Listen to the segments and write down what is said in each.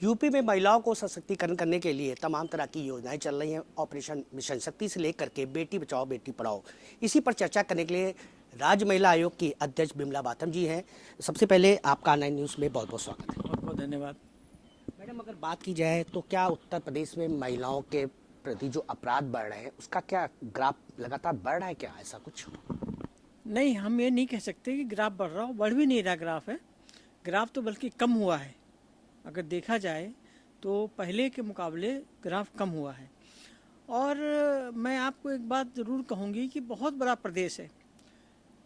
UP में महिलाओं को सशक्तिकरण करने के लिए तमाम तरह की योजनाएं चल रही हैं। ऑपरेशन मिशन शक्ति से लेकर के बेटी बचाओ बेटी पढ़ाओ, इसी पर चर्चा करने के लिए राज्य महिला आयोग की अध्यक्ष बिमला बाथम जी हैं। सबसे पहले आपका ऑनलाइन न्यूज़ में बहुत बहुत स्वागत है। बहुत बहुत धन्यवाद। मैडम, अगर बात की जाए तो क्या उत्तर प्रदेश में महिलाओं के प्रति जो अपराध बढ़ रहे हैं उसका क्या ग्राफ लगातार बढ़ रहा है, क्या ऐसा कुछ? नहीं, हम ये नहीं कह सकते कि ग्राफ बढ़ रहा हो, बढ़ भी नहीं रहा ग्राफ है। ग्राफ तो बल्कि कम हुआ है। अगर देखा जाए तो पहले के मुकाबले ग्राफ कम हुआ है। और मैं आपको एक बात ज़रूर कहूँगी कि बहुत बड़ा प्रदेश है,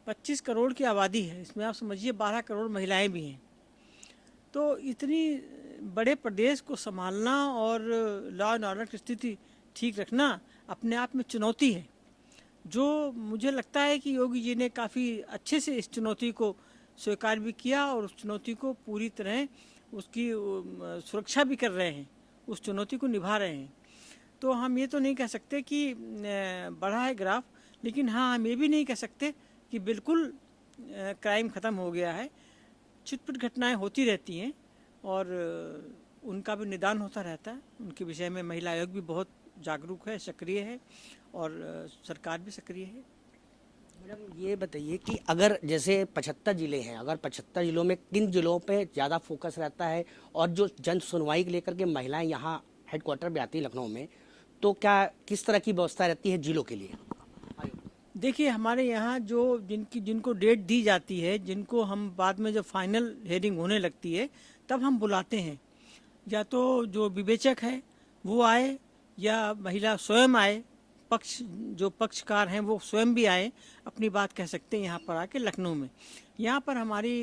25 करोड़ की आबादी है, इसमें आप समझिए 12 करोड़ महिलाएं भी हैं। तो इतनी बड़े प्रदेश को संभालना और लॉ एंड ऑर्डर की स्थिति ठीक रखना अपने आप में चुनौती है, जो मुझे लगता है कि योगी जी ने काफ़ी अच्छे से इस चुनौती को स्वीकार भी किया और उस चुनौती को पूरी तरह उसकी सुरक्षा भी कर रहे हैं, उस चुनौती को निभा रहे हैं। तो हम ये तो नहीं कह सकते कि बढ़ा है ग्राफ, लेकिन हाँ, हम ये भी नहीं कह सकते कि बिल्कुल क्राइम ख़त्म हो गया है। छिटपुट घटनाएं होती रहती हैं और उनका भी निदान होता रहता है। उनके विषय में महिला आयोग भी बहुत जागरूक है, सक्रिय है और सरकार भी सक्रिय है। मैडम, ये बताइए कि अगर जैसे 75 जिले हैं, अगर 75 जिलों में किन जिलों पे ज़्यादा फोकस रहता है और जो जन सुनवाई को लेकर के महिलाएं यहाँ हेडक्वार्टर पे आती हैं लखनऊ में, तो क्या किस तरह की व्यवस्था रहती है जिलों के लिए? देखिए, हमारे यहाँ जो जिनको डेट दी जाती है, जिनको हम बाद में जब फाइनल हेयरिंग होने लगती है तब हम बुलाते हैं, या तो जो विवेचक है वो आए या महिला स्वयं आए, जो पक्षकार हैं वो स्वयं भी आए, अपनी बात कह सकते हैं यहाँ पर आके लखनऊ में। यहाँ पर हमारी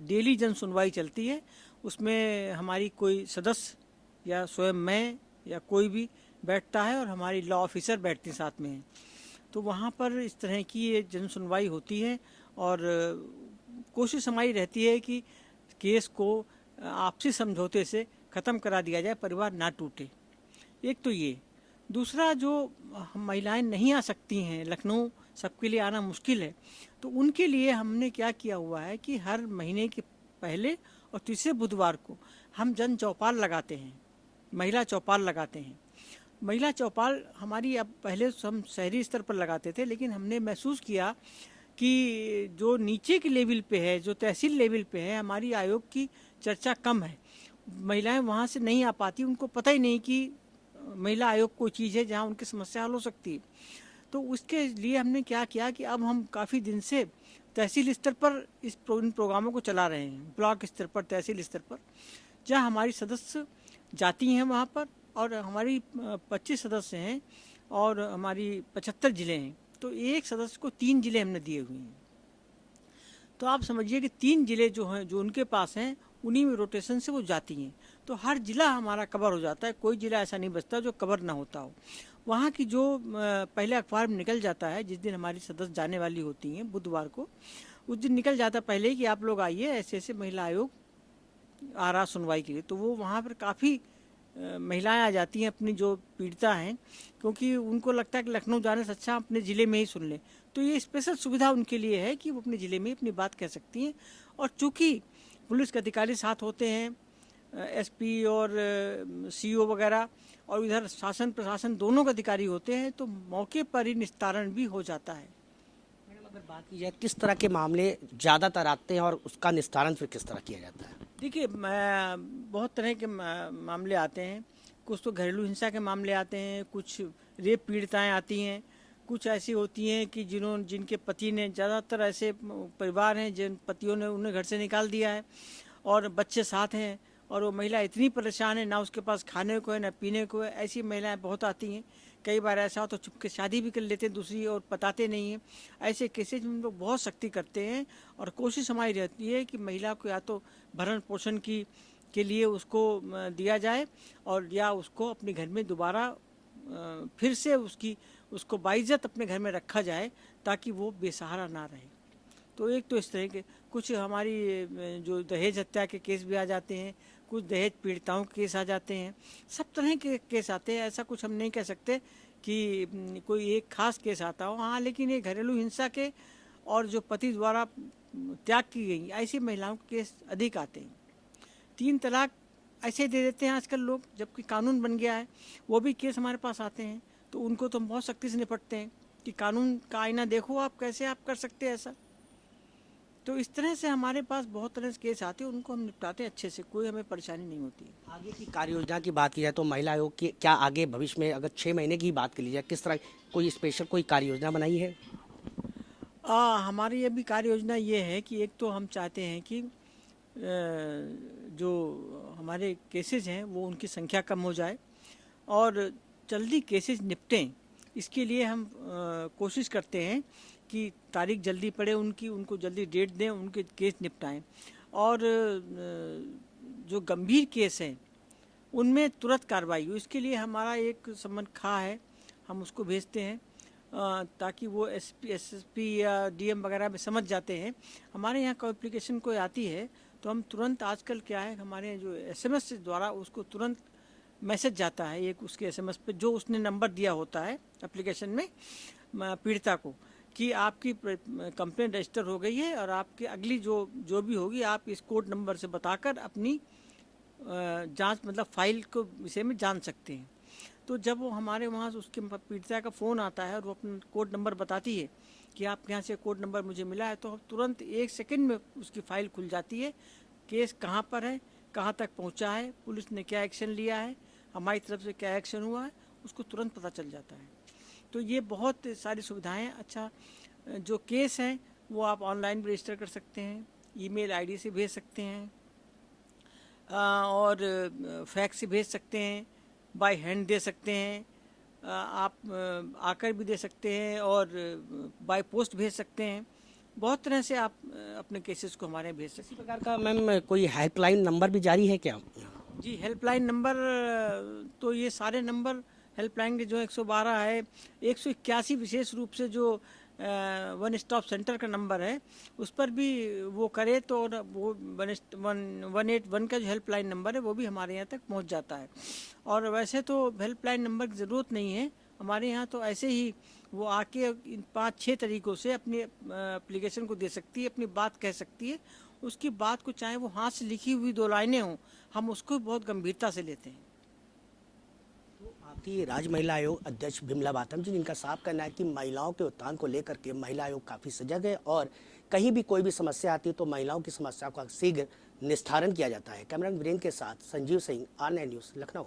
डेली जन सुनवाई चलती है, उसमें हमारी कोई सदस्य या स्वयं मैं या कोई भी बैठता है और हमारी लॉ ऑफिसर बैठती साथ में हैं। तो वहाँ पर इस तरह की ये जन सुनवाई होती है और कोशिश हमारी रहती है कि केस को आपसी समझौते से ख़त्म करा दिया जाए, परिवार ना टूटे। एक तो ये, दूसरा जो महिलाएं नहीं आ सकती हैं, लखनऊ सबके लिए आना मुश्किल है, तो उनके लिए हमने क्या किया हुआ है कि हर महीने के पहले और तीसरे बुधवार को हम जन चौपाल लगाते हैं, महिला चौपाल लगाते हैं। महिला चौपाल हमारी अब पहले हम शहरी स्तर पर लगाते थे, लेकिन हमने महसूस किया कि जो नीचे के लेवल पे है, जो तहसील लेवल पे है, हमारी आयोग की चर्चा कम है। महिलाएं वहाँ से नहीं आ पाती, उनको पता ही नहीं कि महिला आयोग कोई चीज़ है जहाँ उनकी समस्या हल हो सकती है। तो उसके लिए हमने क्या किया कि अब हम काफ़ी दिन से तहसील स्तर पर इन प्रोग्रामों को चला रहे हैं, ब्लॉक स्तर पर, तहसील स्तर पर, जहाँ हमारी सदस्य जाती हैं वहाँ पर। और हमारी 25 सदस्य हैं और हमारी 75 ज़िले हैं, तो एक सदस्य को 3 ज़िले हमने दिए हुए हैं। तो आप समझिए कि 3 ज़िले जो हैं, जो उनके पास हैं, उन्हीं में रोटेशन से वो जाती हैं। तो हर ज़िला हमारा कवर हो जाता है, कोई ज़िला ऐसा नहीं बचता जो कवर ना होता हो। वहाँ की जो पहले अखबार में निकल जाता है, जिस दिन हमारी सदस्य जाने वाली होती हैं बुधवार को, उस दिन निकल जाता पहले ही कि आप लोग आइए, ऐसे ऐसे महिला आयोग आ रहा सुनवाई के लिए। तो वो वहाँ पर काफ़ी महिलाएं आ जाती हैं, अपनी जो पीड़िता हैं, क्योंकि उनको लगता है कि लखनऊ जाने से अच्छा अपने ज़िले में ही सुन लें। तो ये स्पेशल सुविधा उनके लिए है कि वो अपने ज़िले में अपनी बात कह सकती हैं। और चूँकि पुलिस के अधिकारी साथ होते हैं, एसपी और सीओ वगैरह, और इधर शासन प्रशासन दोनों के अधिकारी होते हैं, तो मौके पर ही निस्तारण भी हो जाता है। मैडम, अगर बात की जाए किस तरह के मामले ज़्यादातर आते हैं और उसका निस्तारण फिर किस तरह किया जाता है? देखिए, बहुत तरह के मामले आते हैं। कुछ तो घरेलू हिंसा के मामले आते हैं, कुछ रेप पीड़िताएं आती हैं, कुछ ऐसी होती हैं कि जिनके पति ने, ज़्यादातर ऐसे परिवार हैं जिन पतियों ने उन्हें घर से निकाल दिया है और बच्चे साथ हैं, और वो महिला इतनी परेशान है, ना उसके पास खाने को है ना पीने को है। ऐसी महिलाएं बहुत आती हैं। कई बार ऐसा हो तो चुपके शादी भी कर लेते हैं दूसरी, और बताते नहीं हैं। ऐसे केसेज में हम लोग बहुत सख्ती करते हैं और कोशिश हमारी रहती है कि महिला को या तो भरण पोषण के लिए उसको दिया जाए, और या उसको अपने घर में दोबारा फिर से उसको बाइज्जत अपने घर में रखा जाए, ताकि वो बेसहारा ना रहे। तो एक तो इस तरह के कुछ हमारी जो दहेज हत्या के केस भी आ जाते हैं, कुछ दहेज पीड़िताओं के केस आ जाते हैं, सब तरह के केस आते हैं। ऐसा कुछ हम नहीं कह सकते कि कोई एक खास केस आता हो। हाँ, लेकिन ये घरेलू हिंसा के और जो पति द्वारा त्याग की गई ऐसी महिलाओं के केस अधिक आते हैं। 3 तलाक ऐसे दे देते हैं आजकल लोग, जबकि कानून बन गया है। वो भी केस हमारे पास आते हैं तो उनको तो हम बहुत सख्ती से निपटते हैं कि कानून का आईना देखो आप, कैसे आप कर सकते हैं ऐसा। तो इस तरह से हमारे पास बहुत तरह के केस आते हैं, उनको हम निपटाते हैं अच्छे से, कोई हमें परेशानी नहीं होती है। आगे की कार्य योजना की बात की जाए तो महिला आयोग की क्या आगे भविष्य में अगर 6 महीने की बात की जाए, किस तरह कोई स्पेशल कोई कार्य योजना बनाई है? हमारी अभी कार्य योजना ये है कि एक तो हम चाहते हैं कि जो हमारे केसेस हैं वो उनकी संख्या कम हो जाए और जल्दी केसेस निपटें। इसके लिए हम कोशिश करते हैं कि तारीख जल्दी पड़े उनकी, उनको जल्दी डेट दें, उनके केस निपटाएं। और जो गंभीर केस हैं उनमें तुरंत कार्रवाई हो, इसके लिए हमारा एक समन खा है, हम उसको भेजते हैं ताकि वो एसएसपी या डीएम वगैरह में समझ जाते हैं। हमारे यहाँ कोई एप्लीकेशन कोई आती है तो हम तुरंत, आजकल क्या है हमारे जो एसएमएस द्वारा उसको तुरंत मैसेज जाता है एक उसके एसएमएस पे, जो उसने नंबर दिया होता है एप्लीकेशन में पीड़िता को, कि आपकी कंप्लेंट रजिस्टर हो गई है और आपकी अगली जो भी होगी आप इस कोड नंबर से बताकर अपनी जांच मतलब फाइल को विषय में जान सकते हैं। तो जब वो हमारे वहाँ से उसके पीड़िता का फ़ोन आता है और वो अपना कोड नंबर बताती है कि आपके यहाँ से कोड नंबर मुझे मिला है, तो तुरंत 1 सेकंड में उसकी फ़ाइल खुल जाती है, केस कहाँ पर है, कहाँ तक पहुँचा है, पुलिस ने क्या एक्शन लिया है, हमारी तरफ से क्या एक्शन हुआ है, उसको तुरंत पता चल जाता है। तो ये बहुत सारी सुविधाएं। अच्छा, जो केस हैं वो आप ऑनलाइन भी रजिस्टर कर सकते हैं, ईमेल आईडी से भेज सकते हैं और फैक्स से भेज सकते हैं, बाय हैंड दे सकते हैं, आप आकर भी दे सकते हैं और बाय पोस्ट भेज सकते हैं। बहुत तरह से आप अपने केसेस को हमारे यहाँ भेज सकते इसी प्रकार का मैम कोई हेल्पलाइन नंबर भी जारी है क्या? हैं। जी, हेल्पलाइन नंबर तो ये सारे नंबर हेल्पलाइन के जो 112 है, 181 विशेष रूप से जो वन स्टॉप सेंटर का नंबर है उस पर भी वो करे तो वो 181 का जो हेल्पलाइन नंबर है वो भी हमारे यहाँ तक पहुँच जाता है। और वैसे तो हेल्पलाइन नंबर की ज़रूरत नहीं है हमारे यहाँ, तो ऐसे ही वो आके इन 5-6 तरीक़ों से अपनी एप्लीकेशन को दे सकती है, अपनी बात कह सकती है। उसकी बात को चाहे वो हाथ से लिखी हुई 2 लाइनें हों, हम उसको बहुत गंभीरता से लेते हैं। आपकी राज्य महिला आयोग अध्यक्ष बिमला बाथम जी, जिनका साफ कहना है कि महिलाओं के उत्थान को लेकर के महिला आयोग काफ़ी सजग है और कहीं भी कोई भी समस्या आती है तो महिलाओं की समस्या का शीघ्र निस्तारण किया जाता है। कैमरा वीरेंद्र के साथ संजीव सिंह, R9 न्यूज़, लखनऊ।